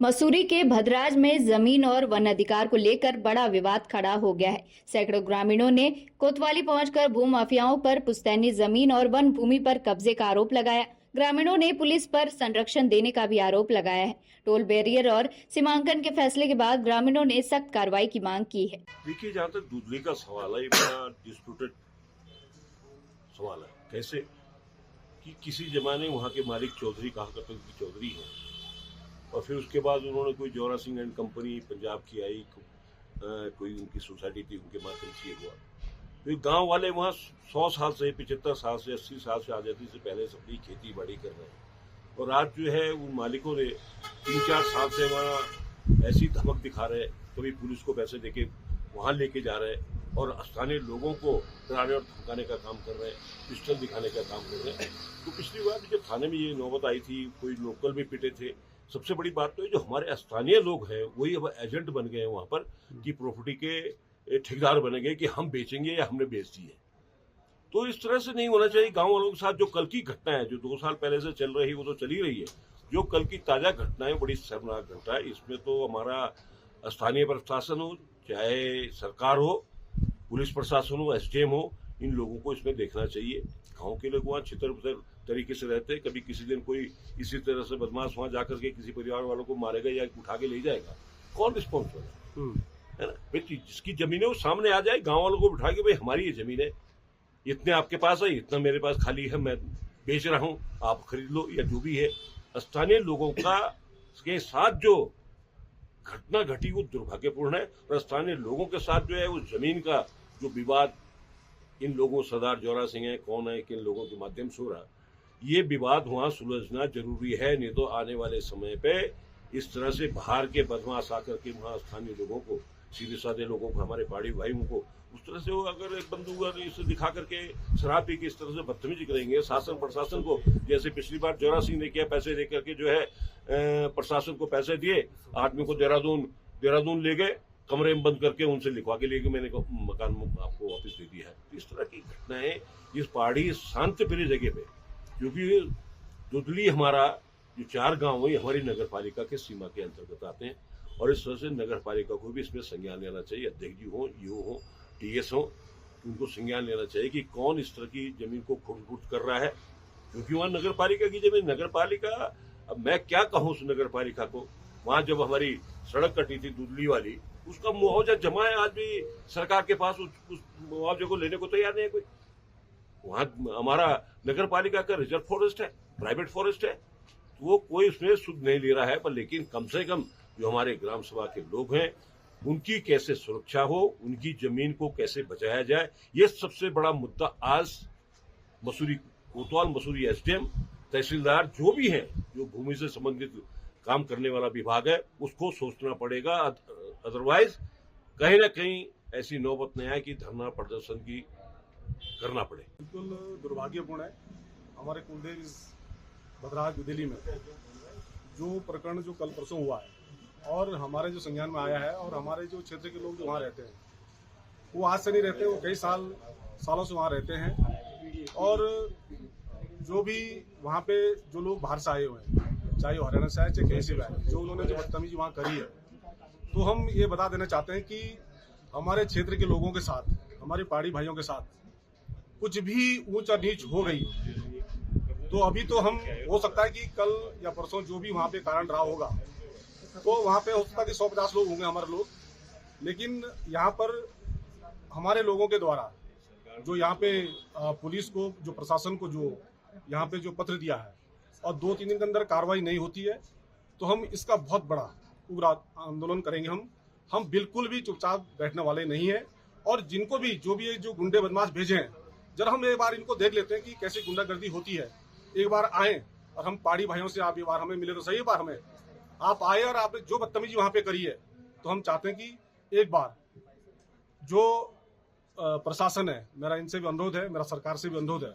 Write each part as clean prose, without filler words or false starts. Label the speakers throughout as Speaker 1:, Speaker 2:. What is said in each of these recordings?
Speaker 1: मसूरी के भद्राज में जमीन और वन अधिकार को लेकर बड़ा विवाद खड़ा हो गया है। सैकड़ों ग्रामीणों ने कोतवाली पहुंचकर भूमाफियाओं पर पुश्तैनी जमीन और वन भूमि पर कब्जे का आरोप लगाया। ग्रामीणों ने पुलिस पर संरक्षण देने का भी आरोप लगाया है। टोल बैरियर और सीमांकन के फैसले के बाद ग्रामीणों ने सख्त कार्रवाई की मांग की है।
Speaker 2: देखिए, जहाँ तक दूधली का सवाल है, ये बड़ा डिस्प्यूटेड सवाल है। कैसे कि किसी जमाने वहाँ के मालिक चौधरी कहा करते थे चौधरी है, और फिर उसके बाद उन्होंने कोई जोरा सिंह एंड कंपनी पंजाब की आई, कोई उनकी सोसाइटी थी, उनके माध्यम से हुआ। तो गांव वाले वहाँ 100 साल से, 75 साल से, 80 साल से आज़ादी से पहले से अपनी खेती बाड़ी कर रहे हैं, और आज जो है उन मालिकों ने 3-4 साल से वहाँ ऐसी धमक दिखा रहे, कभी पुलिस को पैसे देके वहाँ लेके जा रहे हैं और स्थानीय लोगों को डराने और धमकाने का काम कर रहे हैं, पिस्टल दिखाने का काम कर रहे हैं। तो पिछली बार जब थाने में ये नौबत आई थी, कोई लोकल भी पिटे थे। सबसे बड़ी बात तो है जो हमारे स्थानीय लोग हैं वही अब एजेंट बन गए हैं वहां पर, कि प्रॉपर्टी के ठेकेदार बने गए कि हम बेचेंगे या हमने बेच दी है। तो इस तरह से नहीं होना चाहिए। गांव वालों के साथ जो कल की घटना है, जो 2 साल पहले से चल रही, वो तो चली रही है। जो कल की ताजा घटना है, बड़ी शर्मनाक घटना है। इसमें तो हमारा स्थानीय प्रशासन हो, चाहे सरकार हो, पुलिस प्रशासन हो, एसडीएम हो, इन लोगों को इसमें देखना चाहिए। गांव के लोग वहाँ छितर तरीके से रहते हैं। कभी किसी दिन कोई इसी तरह से बदमाश वहां जाकर के किसी परिवार वालों को मारेगा या उठा के ले जाएगा, कौन रिस्पॉन्सिबल है ना? भाई जिसकी जमीन है वो सामने आ जाए, गांव वालों को बिठा के भाई हमारी ये जमीन है, इतने आपके पास है, इतना मेरे पास खाली है, मैं बेच रहा हूं, आप खरीद लो, या जो भी है। स्थानीय लोगों का के साथ जो घटना घटी वो दुर्भाग्यपूर्ण है, और स्थानीय लोगों के साथ जो है उस जमीन का जो विवाद इन लोगों, सरदार जोरा सिंह है, कौन है, किन लोगों के माध्यम से हो रहा, ये विवाद वहां सुलझना जरूरी है। नहीं तो आने वाले समय पे इस तरह से बाहर के बदमाश आकर के वहां स्थानीय लोगों को, सीधे साधे लोगों को, हमारे पहाड़ी भाइयों को उस तरह से वो अगर एक बंदूक इसे दिखा करके शराब पी के इस तरह से बदतमीजी करेंगे शासन प्रशासन को, जैसे पिछली बार जोरा सिंह ने किया, पैसे दे करके जो है प्रशासन को पैसे दिए, आदमी को देहरादून ले गए, कमरे में बंद करके उनसे लिखवा के लिए कि मैंने मकान आपको वापस दे दिया है। इस तरह की घटनाएं इस पहाड़ी शांत प्रिय जगह पे, क्योंकि दुधली हमारा जो 4 गांव है हमारी नगर पालिका के सीमा के अंतर्गत आते हैं, और इस तरह से नगर पालिका को भी इसमें संज्ञान लेना चाहिए। अध्यक्ष जी हो, ईओ हो, टीएस हो, उनको संज्ञान लेना चाहिए कि कौन इस तरह की जमीन को खुर्द कर रहा है, क्योंकि वहां नगर पालिका की जमीन, नगर पालिका, अब मैं क्या कहूं उस नगर पालिका को, वहां जब हमारी सड़क कटी थी दुधली वाली, उसका मुआवजा जमा है, आज भी सरकार के पास उस मुआवजे को लेने को तैयार नहीं है कोई। वहां हमारा नगर पालिका का रिजर्व फॉरेस्ट है, प्राइवेट फॉरेस्ट है, तो वो कोई उसमें सुध नहीं ले रहा है। पर लेकिन कम से कम जो हमारे ग्राम सभा के लोग हैं उनकी कैसे सुरक्षा हो, उनकी जमीन को कैसे बचाया जाए, ये सबसे बड़ा मुद्दा आज मसूरी कोतवाल, मसूरी एसडीएम, तहसीलदार जो भी हैं, जो भूमि से संबंधित काम करने वाला विभाग है, उसको सोचना पड़ेगा। अदरवाइज कहीं ना कहीं ऐसी नौबत नहीं आए कि धरना प्रदर्शन की करना पड़े।
Speaker 3: बिल्कुल दुर्भाग्यपूर्ण है। हमारे कुलदेव इस भद्राज दिल्ली में जो प्रकरण जो कल परसों हुआ है, और हमारे जो संज्ञान में आया है, और हमारे जो क्षेत्र के लोग जो वहाँ रहते हैं वो आज से नहीं रहते, वो कई सालों से वहाँ रहते हैं। और जो भी वहाँ पे जो लोग बाहर से आए हुए हैं, चाहे वो हरियाणा से आए, चाहे कहीं से भी आए, जो उन्होंने जो बदतमीजी वहाँ करी है, तो हम ये बता देना चाहते हैं कि हमारे क्षेत्र के लोगों के साथ, हमारे पहाड़ी भाइयों के साथ कुछ भी ऊंचा नीच हो गई तो अभी तो हम, हो सकता है कि कल या परसों जो भी वहाँ पे कारण रहा होगा, तो वहाँ पे हो सकता है कि 150 लोग होंगे हमारे लोग, लेकिन यहाँ पर हमारे लोगों के द्वारा जो यहाँ पे पुलिस को, जो प्रशासन को जो यहाँ पे जो पत्र दिया है, और 2-3 दिन के अंदर कार्रवाई नहीं होती है, तो हम इसका बहुत बड़ा उग्र आंदोलन करेंगे। हम बिल्कुल भी चुपचाप बैठने वाले नहीं है। और जिनको भी, जो भी जो गुंडे बदमाश भेजे हैं, जरा हम एक बार इनको देख लेते हैं कि कैसे गुंडागर्दी होती है। एक बार आए और हम पहाड़ी भाइयों से, आप एक बार हमें मिले तो सही, बार हमें आप आए और आपने जो बदतमीजी वहां पे करी है, तो हम चाहते हैं कि एक बार जो प्रशासन है, मेरा इनसे भी अनुरोध है, मेरा सरकार से भी अनुरोध है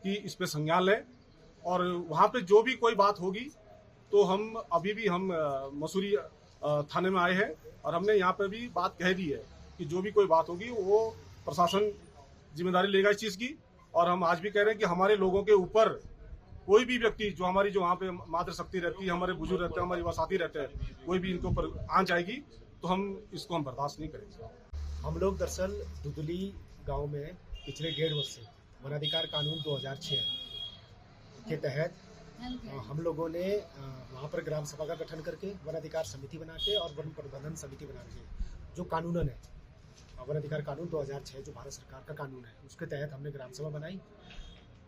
Speaker 3: कि इस पे संज्ञान लें, और वहां पे जो भी कोई बात होगी तो हम अभी भी हम मसूरी थाने में आए हैं, और हमने यहाँ पे भी बात कह दी है कि जो भी कोई बात होगी वो प्रशासन जिम्मेदारी लेगा इस चीज की। और हम आज भी कह रहे हैं कि हमारे लोगों के ऊपर कोई भी व्यक्ति जो हमारी जो वहाँ पे मातृशक्ति रहती है, हमारे बुजुर्ग रहते हैं, हमारे युवा साथी रहते हैं, कोई भी इनके ऊपर आंच आएगी तो हम इसको बर्दाश्त नहीं करेंगे।
Speaker 4: हम लोग दरअसल दुदली गांव में पिछले 1.5 वर्ष से वनाधिकार कानून 2006 के तहत हम लोगों ने वहाँ पर ग्राम सभा का गठन करके वनाधिकार समिति बना के और वन प्रबंधन समिति बना के जो कानूनन है वनाधिकार कानून 2006 जो भारत सरकार का कानून है उसके तहत हमने ग्राम सभा बनाई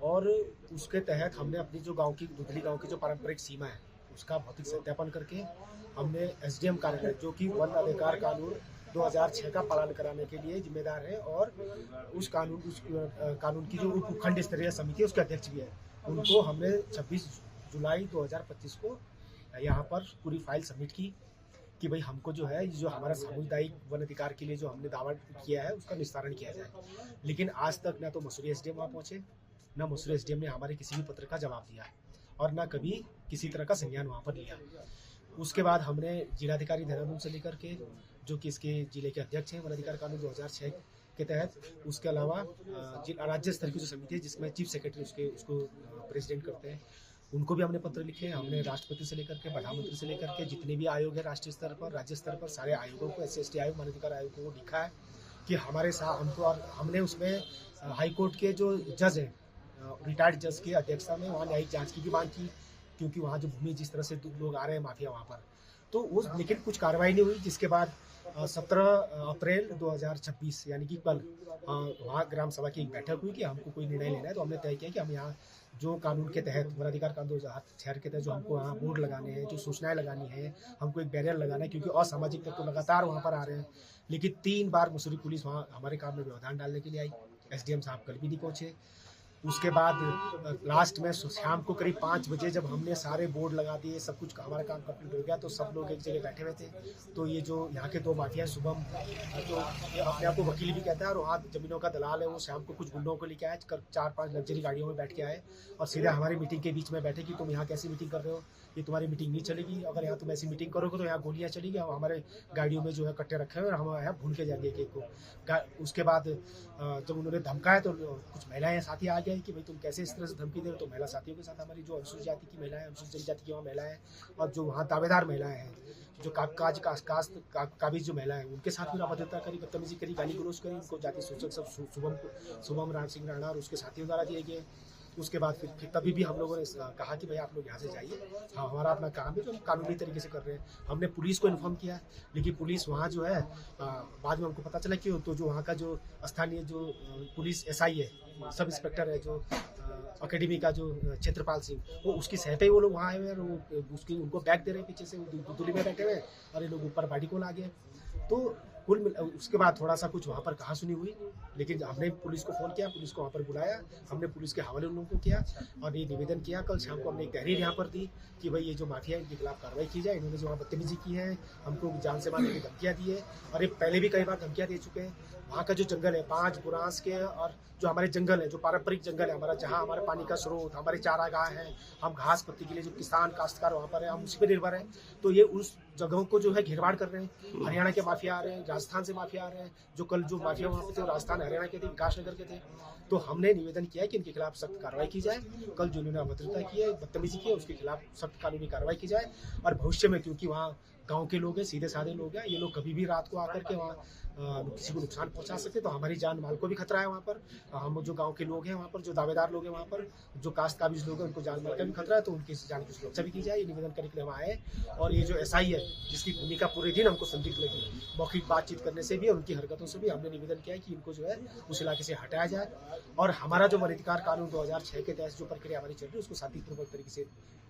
Speaker 4: और उसके तहत हमने अपनी जो गांव की दुदली गांव की जो पारंपरिक सीमा है उसका भौतिक सत्यापन करके हमने एसडीएम कार्यालय जो कि वन अधिकार कानून 2006 का पालन कराने के लिए जिम्मेदार है और उस कानून की जो उपखंड स्तरीय समिति है उसके अध्यक्ष भी है, उनको हमने 26 जुलाई 2025 को यहाँ पर पूरी फाइल सबमिट की कि भाई हमको जो है जो हमारा सामुदायिक वन अधिकार के लिए जो हमने दावा किया है उसका निस्तारण किया जाए। लेकिन आज तक ना तो मसूरी एसडीएम वहाँ पहुँचे, ना मसूरी एसडीएम ने हमारे किसी भी पत्र का जवाब दिया और ना कभी किसी तरह का संज्ञान वहाँ पर लिया। उसके बाद हमने जिलाधिकारी देहरादून से लेकर के जो कि इसके जिले के अध्यक्ष हैं वन अधिकार कानून 2006 के तहत, उसके अलावा राज्य स्तर की जो समिति है जिसमें चीफ सेक्रेटरी उसको प्रेसिडेंट करते हैं, उनको भी हमने पत्र लिखे। हमने राष्ट्रपति से लेकर के प्रधानमंत्री से लेकर के जितने भी आयोग है राष्ट्रीय स्तर पर राज्य स्तर पर सारे आयोगों को SC/ST आयोग मानवाधिकार आयोग को लिखा है कि हमारे साथ हमको, और हमने उसमें हाईकोर्ट के जो जज हैं रिटायर्ड जज की अध्यक्षता में वहाँ न्यायिक जांच की भी मांग की क्योंकि वहाँ जो भूमि जिस तरह से लोग आ रहे हैं माफिया वहाँ पर, तो उस लेकिन कुछ कार्रवाई नहीं हुई। जिसके बाद 17 अप्रैल 2026 यानी कि कल वहाँ ग्राम सभा की एक बैठक हुई कि हमको कोई निर्णय लेना है। तो हमने तय किया कि हम यहाँ जो कानून के तहत वन अधिकार कानून 2006 के तहत जो हमको यहाँ बोर्ड लगाने हैं, जो सूचनाएं लगानी है, हमको एक बैरियर लगाना है क्योंकि असामाजिक तत्व तो लगातार वहाँ पर आ रहे हैं। लेकिन 3 बार मसूरी पुलिस वहाँ हमारे काम में व्यवधान डालने के लिए आई। एसडीएम साहब कल भी नहीं पहुँचे। उसके बाद लास्ट में शाम को करीब 5 बजे जब हमने सारे बोर्ड लगा दिए, सब कुछ हमारा काम कंप्लीट हो गया, तो सब लोग एक जगह बैठे हुए थे। तो ये जो यहाँ के 2 माफिया शुभम जो अपने आप को वकील भी कहता है और वहाँ जमीनों का दलाल है, वो शाम को कुछ गुंडों को लेके आए, 4-5 लग्जरी गाड़ियों में बैठ के आए और सीधे हमारी मीटिंग के बीच में बैठे कि तुम यहाँ कैसी मीटिंग कर रहे हो, ये तुम्हारी मीटिंग नहीं चलेगी, अगर यहाँ तुम ऐसी मीटिंग करोगे तो यहाँ गोलियाँ चलेगी। और हमारे गाड़ियों में जो है कट्टे रखे हुए और हम यहाँ भून के जाएंगे एक को। उसके बाद जब उन्होंने धमकाया तो कुछ महिलाएं साथी आ गए कि भाई तुम कैसे इस तरह से धमकी दे रहे हो। तो महिला साथियों के साथ हमारी जो अनुसूचित जाति की महिलाएं, अनुसूचित जनजाति की वहाँ महिलाएं और जो वहाँ दावेदार महिलाएं हैं, जो काबिज जो महिलाएं हैं, उनके साथ भी अभद्रता करी, बदतमीजी करी, गाली गलौज करी। उनको जाति सूचक सब शुभम राम सिंह राणा और उसके साथियों द्वारा दिए गए। उसके बाद फिर तभी भी हम लोगों ने कहा कि भाई आप लोग यहाँ से जाइए, हाँ हमारा अपना काम है जो हम कानूनी तरीके से कर रहे हैं। हमने पुलिस को इन्फॉर्म किया, लेकिन पुलिस वहाँ जो है बाद में हमको पता चला कि तो जो वहाँ का जो स्थानीय जो पुलिस SI है, सब इंस्पेक्टर है जो अकेडमी का जो क्षेत्रपाल सिंह, वो उसकी सह पे ही वो लोग वहाँ आए हुए हैं और उसकी उनको बैग दे रहे हैं पीछे से, दुदली में बैठे हुए और ये लोग ऊपर बाड़ी को ला गए। तो कुल उसके बाद थोड़ा सा कुछ वहाँ पर कहा सुनी हुई, लेकिन हमने पुलिस को फ़ोन किया, पुलिस को वहाँ पर बुलाया, हमने पुलिस के हवाले उन लोगों को किया और ये निवेदन किया। कल शाम को हमने एक तहरीर यहाँ पर दी कि भाई ये जो माफिया है इनके खिलाफ कार्रवाई की जाए, इन्होंने जो वहाँ बदतमीजी की है, हमको जान से मारने की धमकियाँ दी है और ये पहले भी कई बार धमकियाँ दे चुके हैं। वहाँ का जो जंगल है 5 बुरांस के और जो हमारे जंगल है, जो पारंपरिक जंगल है हमारा, जहाँ हमारे पानी का स्रोत, हमारे चारा गाह हैं, हम घास पत्ती के लिए जो किसान काश्तकार वहाँ पर है, हम उसी पर निर्भर हैं। तो ये उस जगहों को जो है घेरबाड़ कर रहे हैं। हरियाणा के माफिया आ रहे हैं, राजस्थान से माफिया आ रहे हैं। जो कल जो माफिया वहाँ पे थे राजस्थान हरियाणा के थे, विकासनगर के थे। तो हमने निवेदन किया है कि इनके खिलाफ सख्त कार्रवाई की जाए। कल जो इन्होंने अभद्रता की है, बदतमीजी की है, उसके खिलाफ सख्त कानूनी कार्रवाई की जाए। और भविष्य में, क्योंकि वहाँ गांव के लोग हैं, सीधे साधे लोग हैं, ये लोग कभी भी रात को आकर के वहाँ किसी को नुकसान पहुंचा सकते, तो हमारी जान माल को भी खतरा है वहाँ पर। हम जो गांव के लोग हैं वहाँ पर, जो दावेदार लोग हैं वहाँ पर, जो काश्त काबिज लोग हैं, उनको जान माल का भी खतरा है, तो उनकी जान की सुरक्षा भी की जाए। ये निवेदन करने के लिए हम आए। और ये जो SI है जिसकी भूमिका पूरे दिन हमको संदिग्ध लगी, मौखिक बातचीत करने से भी और उनकी हरकतों से भी, हमने निवेदन किया है कि इनको जो है उस इलाके से हटाया जाए और हमारा जो वन अधिकार कानून 2006 के तहत जो प्रक्रिया हमारी चल रही है उसको शांतिपूर्वक तरीके से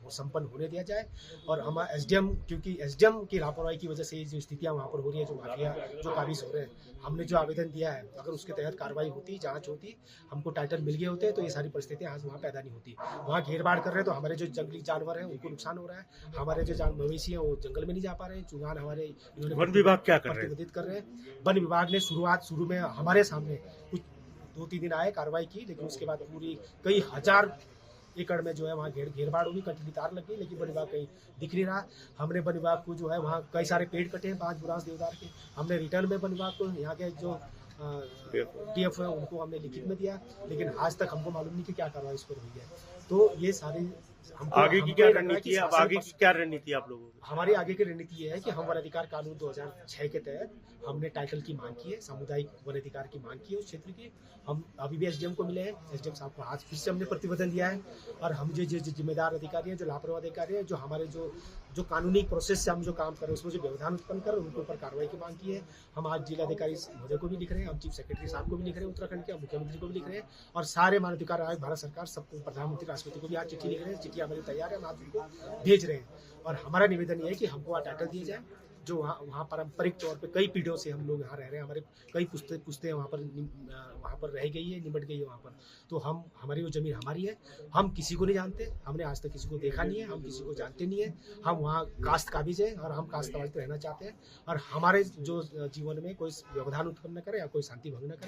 Speaker 4: संपन्न होने दिया जाए। और हमारा SDM, क्योंकि SDM की लापरवाही की वजह से जो स्थितियाँ वहाँ पर हो रही है, जो माफिया जो काबिज हो रहे हैं, हमने जो आवेदन दिया है, अगर उसके तहत कार्रवाई होती, जांच होती, हमको टाइटल मिल गए होते, तो ये सारी परिस्थितियाँ आज वहाँ पैदा नहीं होती। वहाँ घेरबाड़ कर रहे हैं तो हमारे जो जंगली जानवर हैं उनको नुकसान हो रहा है, हमारे जो मवेशी हैं वो जंगल में नहीं जा पा रहे हैं, चुनान हमारे
Speaker 2: वन विभाग क्या कर
Speaker 4: रहे हैं? वन विभाग ने शुरू में हमारे सामने कुछ 2-3 दिन आए, कार्रवाई की, लेकिन उसके बाद पूरी कई हजार एकड़ में जो है वहाँ घेरबाड़ होगी, कंटिन्यू तार लग गई, लेकिन वन विभाग कहीं दिख नहीं रहा। हमने वन विभाग को जो है वहाँ कई सारे पेड़ कटे हैं 5 बुरांस देवदार के। हमने रिटर्न में वन विभाग को यहाँ के जो DF है उनको हमने लिखित में दिया, लेकिन आज तक हमको मालूम नहीं कि क्या कार्रवाई इस पर हुई है। तो ये सारी
Speaker 5: आगे की क्या रणनीति है? अब आगे की क्या रणनीति है आप लोगों की?
Speaker 4: हमारी आगे की रणनीति ये है कि हम वन अधिकार कानून 2006 के तहत हमने टाइटल की मांग की है, सामुदायिक वन अधिकार की मांग की है उस क्षेत्र की। हम अभी भी एसडीएम को मिले हैं, एसडीएम साहब को आज फिर से हमने प्रतिवेदन दिया है, और हम जो जिम्मेदार अधिकारी हैं, जो लापरवाह अधिकारी हैं, जो हमारे जो कानूनी प्रोसेस से हम जो काम कर रहे हैं उसमें जो व्यवधान उत्पन्न कर उनके ऊपर कार्रवाई की मांग की है। हम आज जिलाधिकारी महोदय को भी लिख रहे हैं, हम चीफ सेक्रेटरी साहब को भी लिख रहे हैं उत्तराखंड के, मुख्यमंत्री को भी लिख रहे हैं, और सारे मानवाधिकार आयोग भारत सरकार सबको, प्रधानमंत्री राष्ट्रपति को भी आज चिट्ठी लिख रहे हैं। चिट्ठी हमारी तैयार है, हम आज उनको भेज रहे हैं। और हमारा निवेदन ये है कि हमको वहाँ टाइटल दिया जाए, जो वहाँ पारंपरिक तौर पे कई पीढ़ियों से हम लोग यहाँ रह रहे हैं, हमारे कई पुश्ते वहाँ पर रह गई है, निमट गई है वहाँ पर। तो हमारी वो जमीन हमारी है, हम किसी को नहीं जानते, हमने आज तक किसी को देखा नहीं है, हम किसी को जानते नहीं है। हम वहाँ काश्त काबिज है और हम काश्त काबिज रहना चाहते हैं, और हमारे जो जीवन में कोई व्यवधान उत्पन्न न करे या कोई शांति भंग न करे।